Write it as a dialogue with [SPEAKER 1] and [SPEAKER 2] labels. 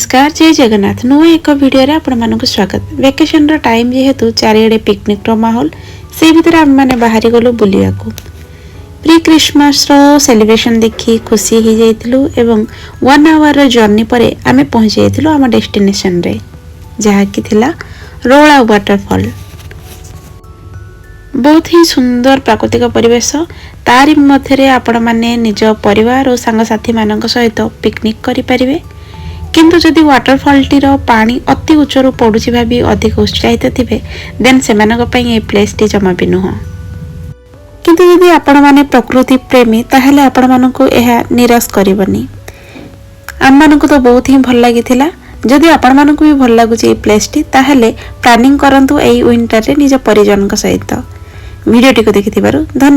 [SPEAKER 1] नमस्कार जय जगन्नाथ नुआ एक वीडियो रे आपण मानक स्वागत। वेकेशन रो टाइम जेहेतु चारिआडे पिकनिक रो माहौल से भीतर आम माने बाहरी गलु बुलिया को प्री क्रिसमस रो सेलिब्रेशन देखी खुशी ही जाइतिलु एवं 1 आवर रो जर्नी परे आमे पहुंच जाइतिलु आम डेस्टिनेशन रे जहा कि थिला रोला वाटरफॉल। बहुत ही सुंदर प्राकृतिक परिवेश तारि मध्यरे आपण माने निज परिवार और सांग साथी मानक सहित पिकनिक करि परिबे। किंतु जदि वाटरफॉल टी रो पानी अति उच्चरू पड़ुछि भाबी अधिक उत्साहित थिबे देन सेमानक पई ए प्लेस टी जमा भी नुह। किंतु यदि आपण माने प्रकृति प्रेमी ताहले आपण मानकु एहा निराश करबनी। आम मानकु तो बहुत ही भल लागिथिला। जदि आपण मानकु भी भल लागुछि ए प्लेस टी ताहले प्लानिंग करंतु एई विंटर रे निज परिजन सहित। वीडियो टी को देखिथिबारु धन्यवाद।